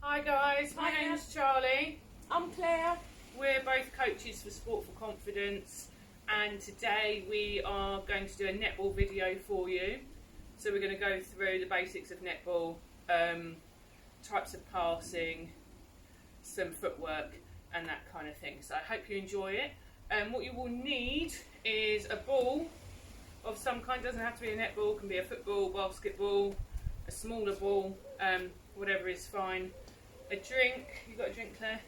Hi guys, my Hiya. name's Charlie. I'm Claire. We're both coaches for Sport for Confidence, and today we are going to do a netball video for you. So we're going to go through the basics of netball, types of passing, some footwork and that kind of thing. So I hope you enjoy it. What you will need is a ball of some kind. Doesn't have to be a netball, can be a football, basketball, a smaller ball, whatever is fine. A drink, you got a drink, Claire?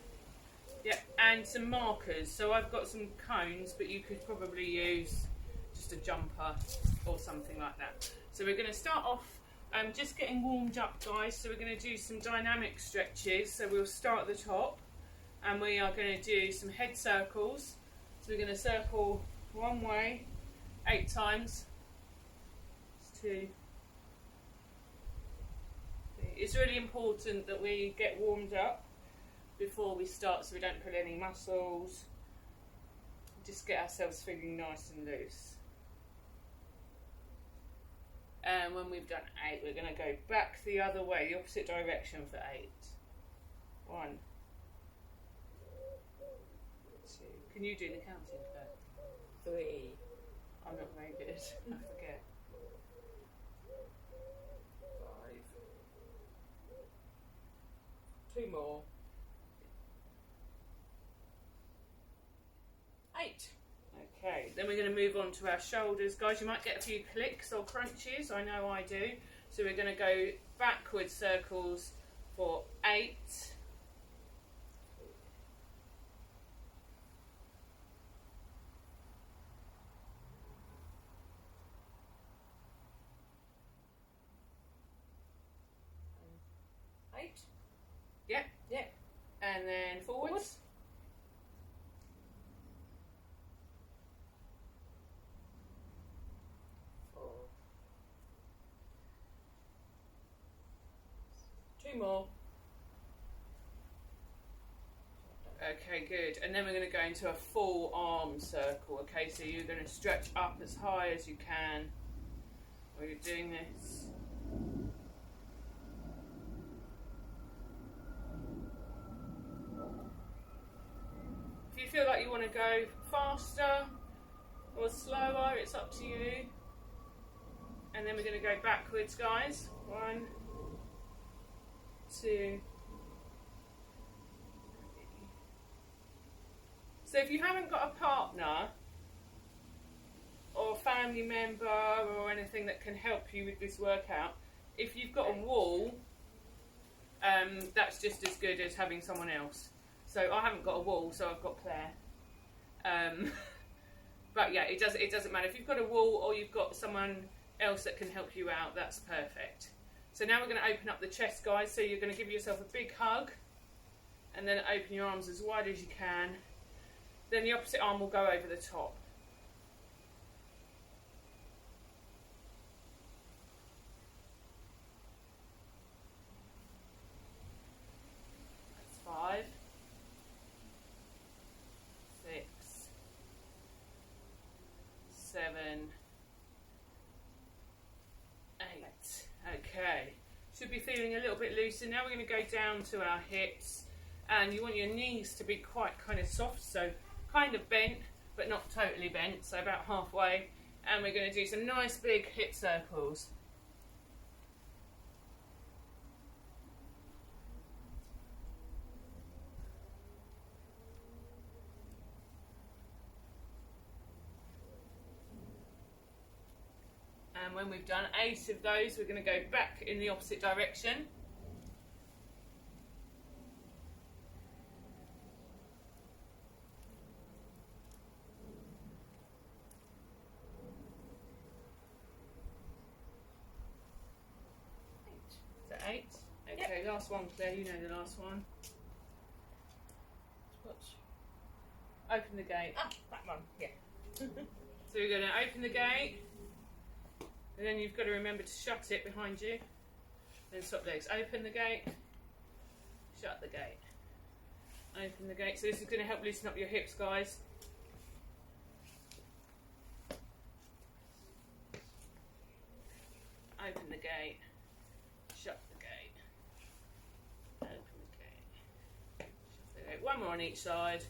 Yeah, and some markers. So I've got some cones, but you could probably use just a jumper or something like that. So we're going to start off just getting warmed up, guys. So we're going to do some dynamic stretches. So we'll start at the top, and we are going to do some head circles. So we're going to circle one way 8 times. It's 2. It's really important that we get warmed up before we start, so we don't pull any muscles. Just get ourselves feeling nice and loose. And when we've done 8, we're going to go back the other way, the opposite direction for 8. 1, 2. Can you do the counting, Claire? 3. I'm not very good. I forget. 5. 2 more. 8. Okay, then we're going to move on to our shoulders. Guys, you might get a few clicks or crunches. I know I do. So we're going to go backward circles for 8. 8. Yep. Yep. And then forwards. 4. 2 more. Okay, good. And then we're going to go into a full arm circle. Okay, so you're going to stretch up as high as you can while you're doing this. If you feel like you want to go faster or slower, it's up to you. And then we're going to go backwards, guys. 1, 2. So if you haven't got a partner or a family member or anything that can help you with this workout, if you've got a wall, that's just as good as having someone else. So I haven't got a wall, so I've got Claire. But yeah, it doesn't matter. If you've got a wall or you've got someone else that can help you out, that's perfect. So now we're going to open up the chest, guys. So you're going to give yourself a big hug and then open your arms as wide as you can. Then the opposite arm will go over the top. That's 5, 6, 7, 8. Okay. Should be feeling a little bit looser. Now we're going to go down to our hips, and you want your knees to be quite kind of soft, so kind of bent, but not totally bent, so about halfway. And we're going to do some nice big hip circles. And when we've done 8 of those, we're going to go back in the opposite direction. Is that 8? Okay, yep. Last one, Claire, you know the last one. Open the gate. Ah, that one, yeah. So we're going to open the gate, and then you've got to remember to shut it behind you. Then swap legs. Open the gate, shut the gate. Open the gate. So this is going to help loosen up your hips, guys. Open the gate, shut the gate, open the Okay, one more on each side.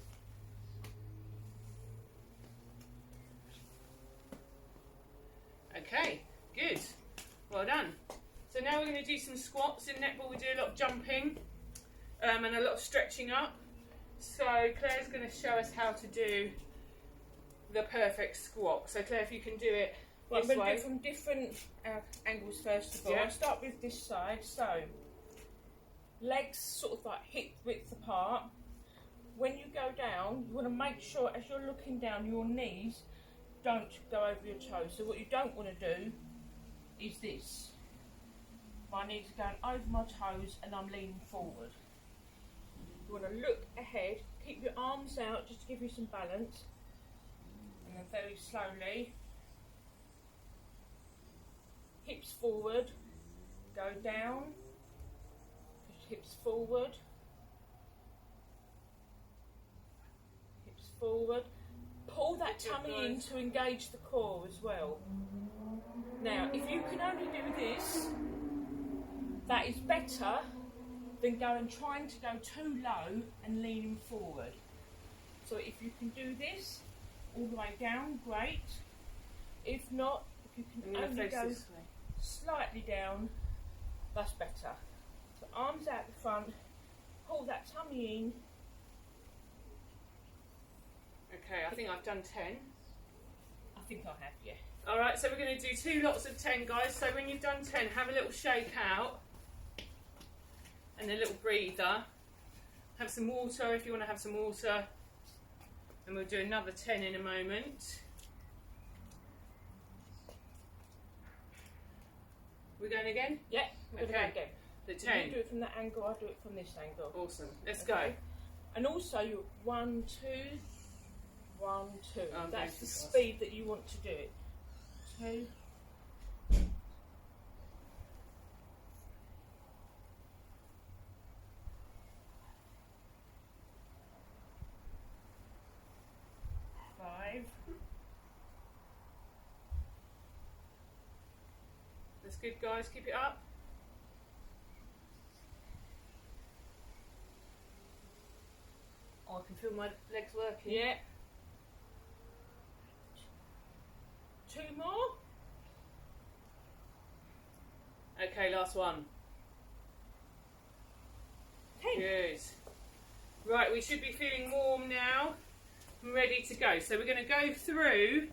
Okay, good. Well done. So now we're going to do some squats. In netball we do a lot of jumping and a lot of stretching up. So Claire's going to show us how to do the perfect squat. So Claire, if you can do it Well, this I'm going way. to do it from different angles first of all. Yeah. I'll start with this side. So, legs sort of like hip width apart. When you go down, you want to make sure as you're looking down, your knees don't go over your toes. So what you don't want to do is this. My knees are going over my toes and I'm leaning forward. You want to look ahead, keep your arms out just to give you some balance. And then very slowly, hips forward, go down, push hips forward, hips forward. Pull that tummy in to engage the core as well. Now, if you can only do this, that is better than trying to go too low and leaning forward. So if you can do this all the way down, great. If not, if you can only go slightly down, that's better. So arms out the front, pull that tummy in. Okay, I think I've done 10. I think I have, yeah. Alright, so we're going to do 2 lots of 10, guys. So when you've done 10, have a little shake out and a little breather. Have some water if you want to have some water. And we'll do another 10 in a moment. We're going again? Yeah, we're going to go again. The So 10. you do it from that angle, I do it from this angle. Awesome. Let's Okay. go. And also, you 1, 2, 1, 2. I'm That's going the too fast. speed that you want to do it. 2. That's good, guys. Keep it up. Oh, I can feel my legs working. Yeah. 2 more. Okay, last one. 10. Good. Right, we should be feeling warm now and ready to go. So we're going to go through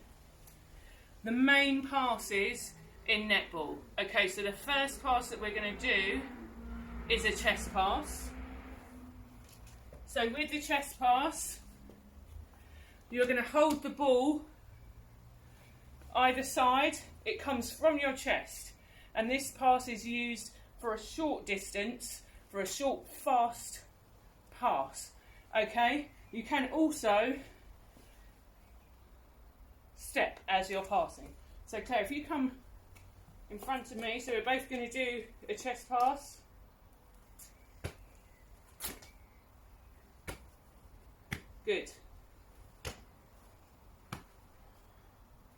the main passes in netball. Okay, so the first pass that we're going to do is a chest pass. So with the chest pass, you're going to hold the ball either side. It comes from your chest, and this pass is used for a short distance, for a short, fast pass. Okay, you can also step as you're passing. So Claire, if you come in front of me, so we're both going to do a chest pass. Good.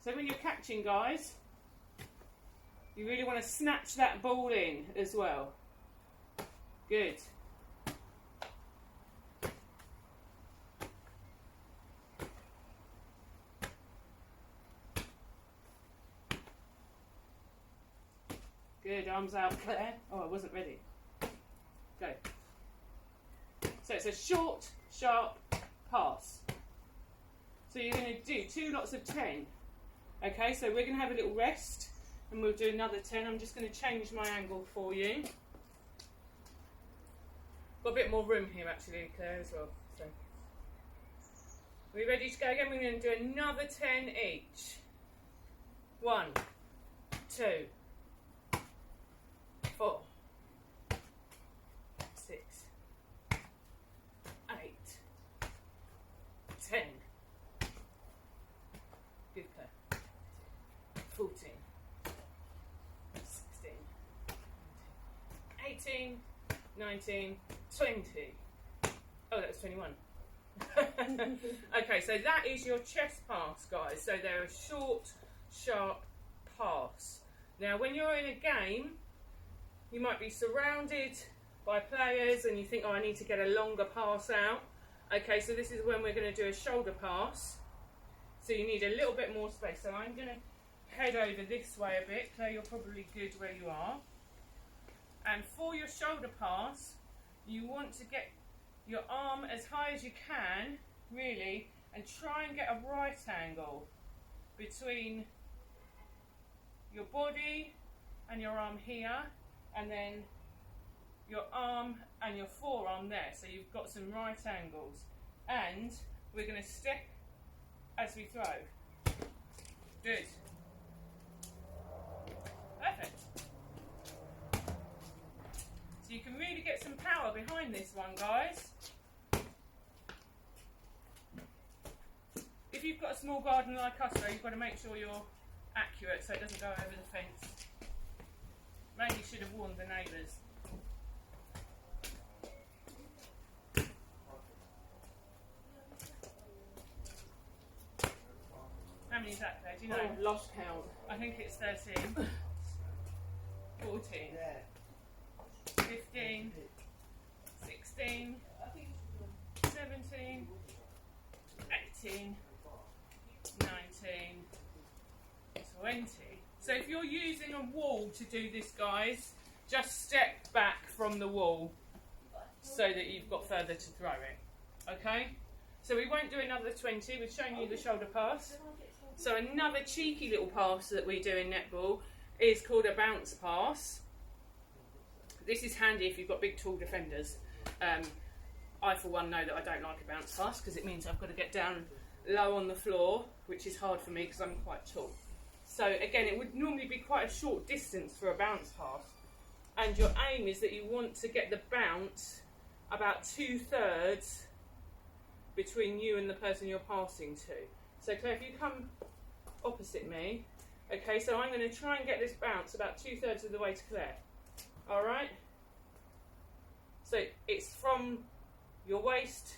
So when you're catching, guys, you really want to snatch that ball in as well. Good. Good, arms out, Claire. Oh, I wasn't ready. Go. So it's a short, sharp pass. So you're going to do 2 lots of 10. Okay, so we're going to have a little rest and we'll do another 10. I'm just going to change my angle for you. Got a bit more room here actually, Claire, as well. So, are we ready to go again? We're going to do another 10 each. 1, 2, 4, 6, 8, 10. Good, Claire. 14, 16, 18, 19, 20. Oh, that was 21. Okay, so that is your chest pass, guys. So they're a short, sharp pass. Now, when you're in a game, you might be surrounded by players and you think, oh, I need to get a longer pass out. Okay, so this is when we're going to do a shoulder pass. So you need a little bit more space. So I'm going to head over this way a bit. Claire, you're probably good where you are. And for your shoulder pass, you want to get your arm as high as you can, really, and try and get a right angle between your body and your arm here, and then your arm and your forearm there. So you've got some right angles. And we're going to step as we throw. Good. Perfect. So you can really get some power behind this one, guys. If you've got a small garden like us though, you've got to make sure you're accurate so it doesn't go over the fence. Maybe you should have warned the neighbours. How many is that there? Do you know? Oh, lost count. I think it's 13. 14. 15. 16. 17. 18. 19. 20. So if you're using a wall to do this, guys, just step back from the wall so that you've got further to throw it. Okay? So we won't do another 20. We've shown you the shoulder pass. So another cheeky little pass that we do in netball is called a bounce pass. This is handy if you've got big tall defenders. I for one know that I don't like a bounce pass because it means I've got to get down low on the floor, which is hard for me because I'm quite tall. So again, it would normally be quite a short distance for a bounce pass, and your aim is that you want to get the bounce about 2/3 between you and the person you're passing to. So Claire, if you come opposite me, okay, so I'm going to try and get this bounce about 2/3 of the way to Claire. Alright? So it's from your waist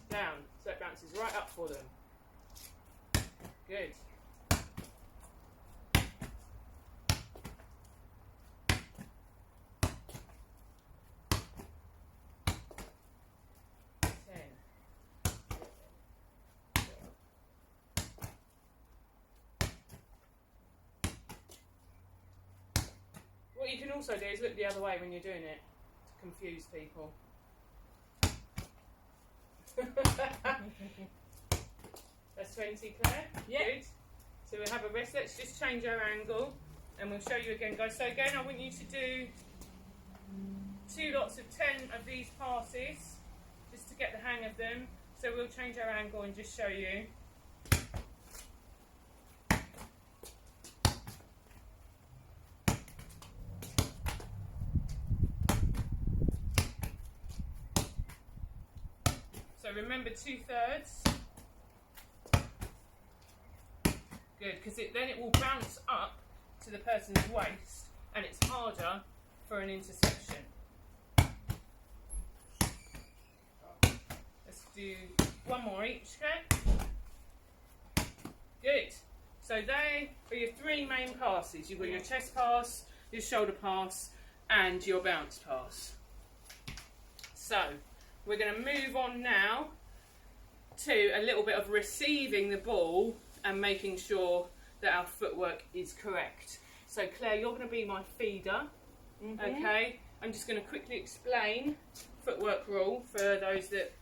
down, so it bounces right up for them. Good. What you can also do is look the other way when you're doing it to confuse people. That's 20, Claire. Yep. Good. So we'll have a rest. Let's just change our angle and we'll show you again, guys. So again, I want you to do 2 lots of 10 of these passes just to get the hang of them. So we'll change our angle and just show you. So remember 2/3. Good, because then it will bounce up to the person's waist and it's harder for an interception. Let's do one more each, okay? Good. So they are your 3 main passes. You've got your chest pass, your shoulder pass, and your bounce pass. So we're going to move on now to a little bit of receiving the ball and making sure that our footwork is correct. So Claire, you're going to be my feeder, okay? I'm just going to quickly explain footwork rule for those that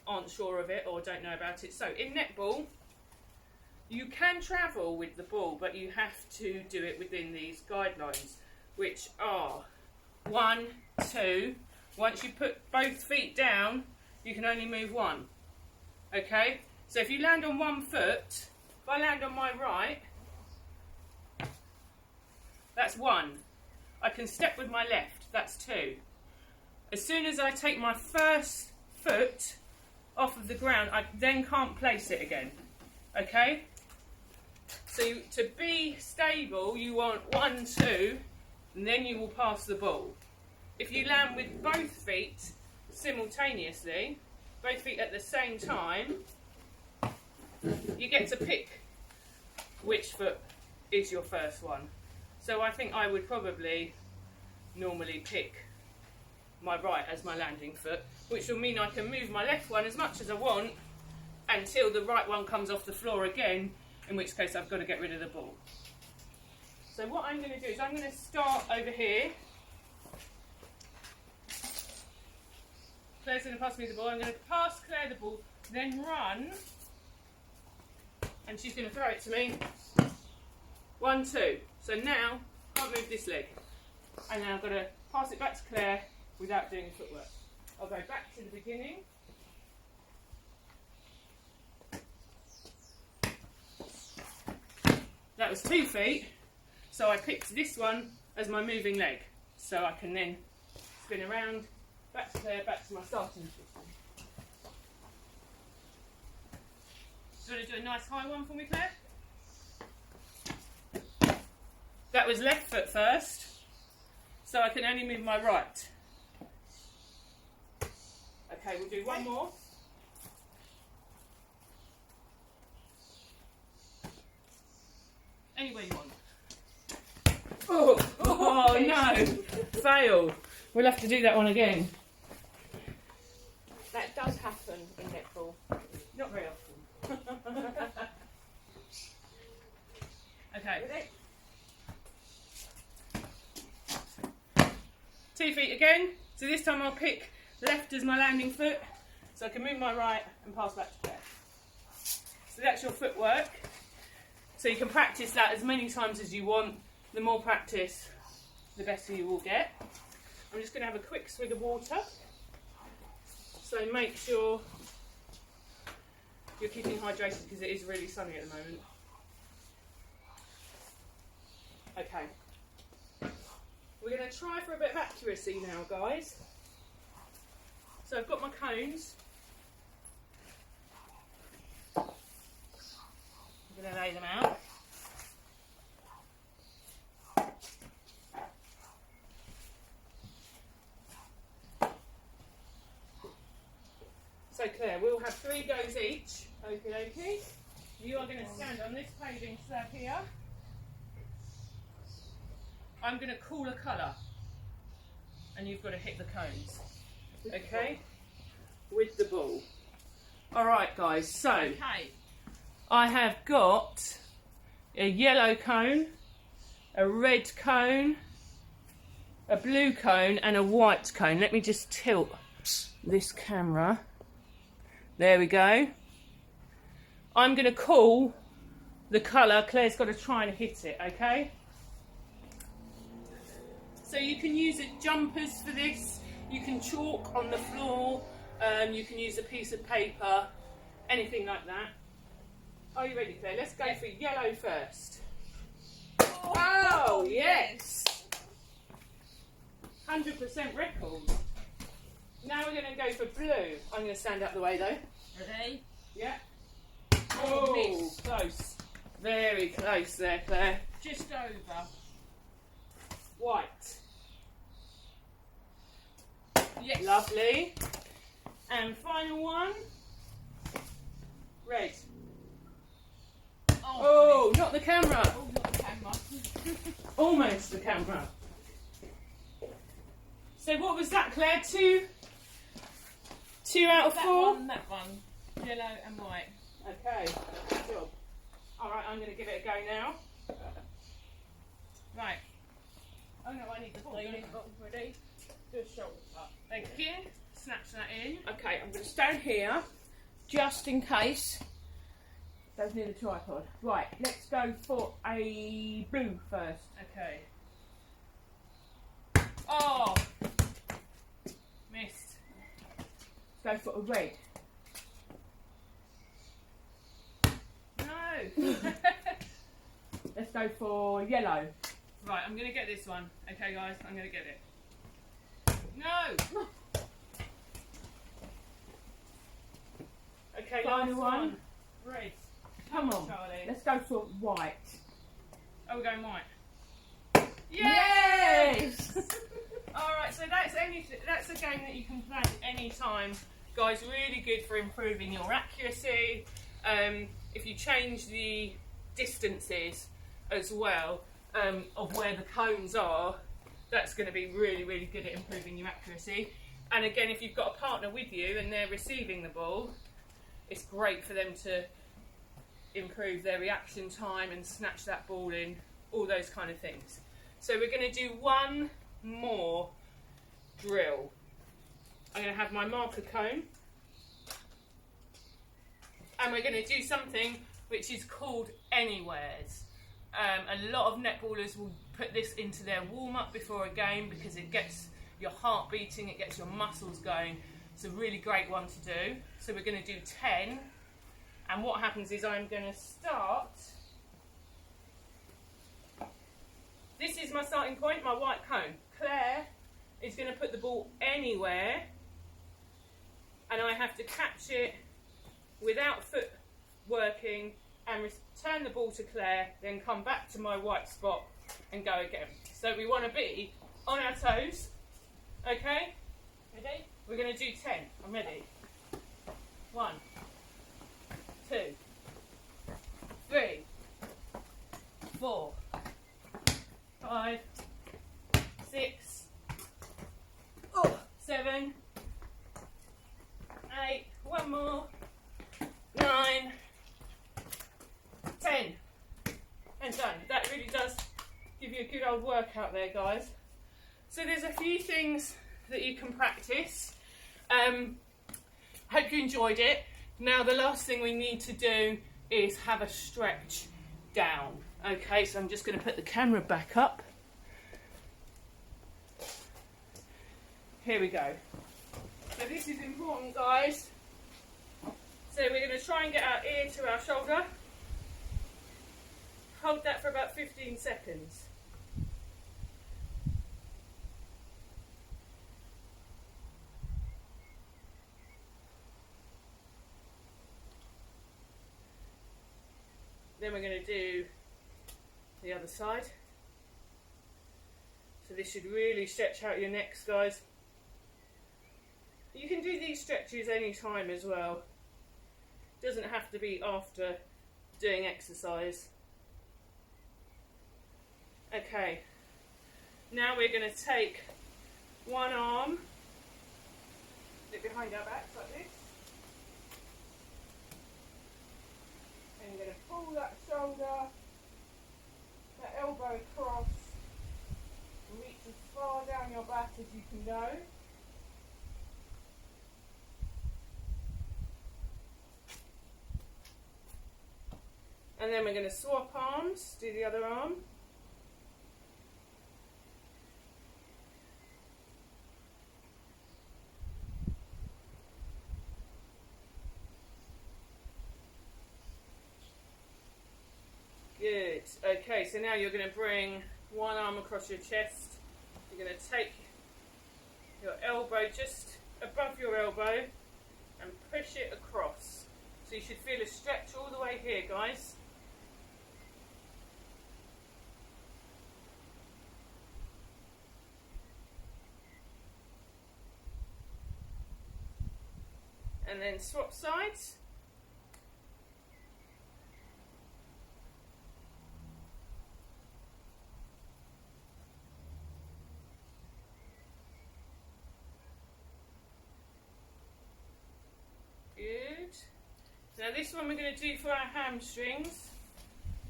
aren't sure of it or don't know about it. So in netball, you can travel with the ball, but you have to do it within these guidelines, which are 1, 2. Once you put both feet down, you can only move 1. Okay? So if you land on 1 foot, if I land on my right, that's 1. I can step with my left, that's 2. As soon as I take my first foot off of the ground, I then can't place it again. Okay? So to be stable, you want 1, 2, and then you will pass the ball. If you land with both feet simultaneously, both feet at the same time, you get to pick which foot is your first one. So I think I would probably normally pick my right as my landing foot, which will mean I can move my left one as much as I want until the right one comes off the floor again, in which case I've got to get rid of the ball. So what I'm going to do is I'm going to start over here. Claire's going to pass me the ball. I'm going to pass Claire the ball, then run, and she's going to throw it to me. 1, 2. So now I can't move this leg, and now I've got to pass it back to Claire without doing the footwork. I'll go back to the beginning. That was 2 feet, so I picked this one as my moving leg, so I can then spin around, back to Claire, back to my starting position. Do you want to do a nice high one for me, Claire? That was left foot first, so I can only move my right. Okay, we'll do one more. Any way you want. Oh no! Fail. We'll have to do that one again. That does happen in netball. Not very often. Okay. 2 feet again. So this time I'll pick left as my landing foot, so I can move my right and pass back to Claire. So that's your footwork. So you can practice that as many times as you want. The more practice, the better you will get. I'm just going to have a quick swig of water. So make sure you're keeping hydrated because it is really sunny at the moment. Okay. We're going to try for a bit of accuracy now, guys. So I've got my cones. I'm going to lay them out. So Claire, we'll have 3 goes each. Okie dokie. You are going to stand on this paving slab here. I'm going to call a colour. And you've got to hit the cones. Okay? With the ball. Alright guys, so Okay. I have got a yellow cone, a red cone, a blue cone and a white cone. Let me just tilt this camera. There we go. I'm going to call the colour. Claire's got to try and hit it, okay? So you can use jumpers for this. You can chalk on the floor. You can use a piece of paper. Anything like that. Are you ready, Claire? Let's go for yellow first. Oh, yes! 100% record. Now we're going to go for blue. I'm going to stand up the way though. Ready? Yeah. Oh, close. Very close there, Claire. Just over. White. Yes. Lovely. And final one. Red. Oh, not the camera. Oh, not the camera. Almost the camera. So what was that, Claire? 2 out of 4? That one. Yellow and white. Okay, good job. Alright, I'm going to give it a go now. Right. Oh no, I need the ball. Ready? Do a shoulder up. Thank you. Snatch that in. Okay, I'm going to stand here just in case. Goes near the tripod. Right, let's go for a blue first. Okay. Oh! Missed. Let's go for a red. No! Let's go for yellow. Right, I'm going to get this one. Okay, guys, I'm going to get it. No! Okay, Final last one. one. Red. Come on. Charlie. Let's go for white. Oh, we're going white. Yes! Alright, so that's a game that you can play any time. Guys, really good for improving your accuracy. If you change the distances as well of where the cones are, that's going to be really, really good at improving your accuracy. And again, if you've got a partner with you and they're receiving the ball, it's great for them to improve their reaction time and snatch that ball in, all those kind of things. So we're going to do one more drill. I'm going to have my marker cone, and we're going to do something which is called anywheres. A lot of netballers will put this into their warm-up before a game because it gets your heart beating, it gets your muscles going. It's a really great one to do. So we're going to do 10, and what happens is I'm going to start. This is my starting point, my white cone. Claire is going to put the ball anywhere, and I have to catch it without foot working and return the ball to Claire, then come back to my white spot and go again. So we want to be on our toes. Okay? Ready? We're going to do 10. I'm ready. 1, 2, 3, 4, 5, 6, 7, 8, one more, 9, 10, and done. That really does give you a good old workout there, guys. So there's a few things that you can practice. Hope you enjoyed it. Now the last thing we need to do is have a stretch down. Okay, so I'm just going to put the camera back up. Here we go. So this is important, guys. So we're going to try and get our ear to our shoulder. Hold that for about 15 seconds. Then we're going to do the other side. So this should really stretch out your necks, guys. You can do these stretches any time as well. Doesn't have to be after doing exercise. Okay, now we're going to take one arm, put it behind our backs like this, and you're going to pull that shoulder, that elbow across, and reach as far down your back as you can go. And then we're going to swap arms, do the other arm. Good. Okay, so now you're going to bring one arm across your chest. You're going to take your elbow just above your elbow and push it across. So you should feel a stretch all the way here, guys. And then swap sides. Good. Now this one we're going to do for our hamstrings.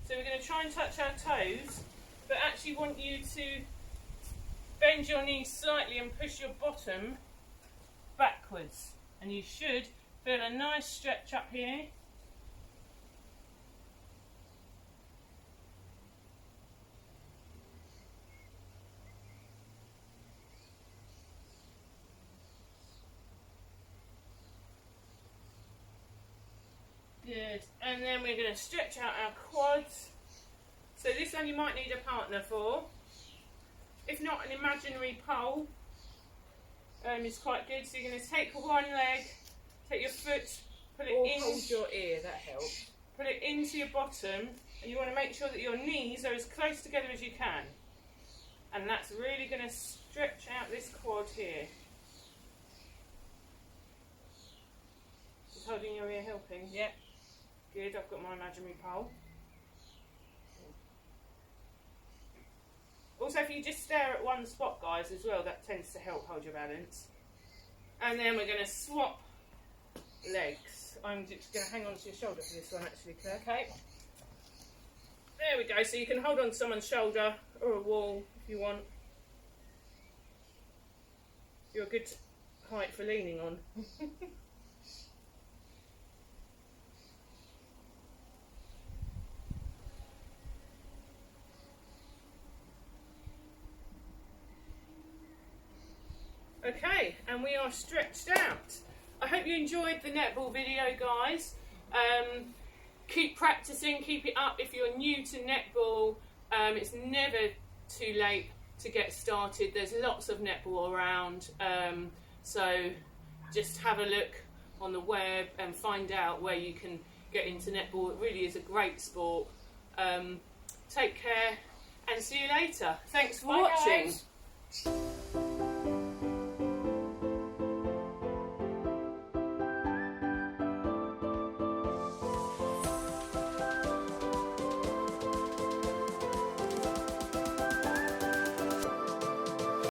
So we're going to try and touch our toes, but actually want you to bend your knees slightly and push your bottom backwards. And you should feel a nice stretch up here. Good. And then we're going to stretch out our quads. So this one you might need a partner for. If not, an imaginary pole is quite good. So you're going to take one leg, take your foot, put it in. Hold your ear, that helps. Put it into your bottom, and you want to make sure that your knees are as close together as you can. And that's really going to stretch out this quad here. Is holding your ear helping? Yeah. Good, I've got my imaginary pole. Also, if you just stare at one spot, guys, as well, that tends to help hold your balance. And then we're going to swap legs. I'm just going to hang on to your shoulder for this one actually, Claire. Okay. There we go, so you can hold on to someone's shoulder or a wall if you want. You're a good height for leaning on. Okay, and we are stretched out. I hope you enjoyed the netball video, guys. Keep practicing, keep it up. If you're new to netball, it's never too late to get started. There's lots of netball around, so just have a look on the web and find out where you can get into netball. It really is a great sport. Take care and see you later. Thanks for Bye, watching. guys.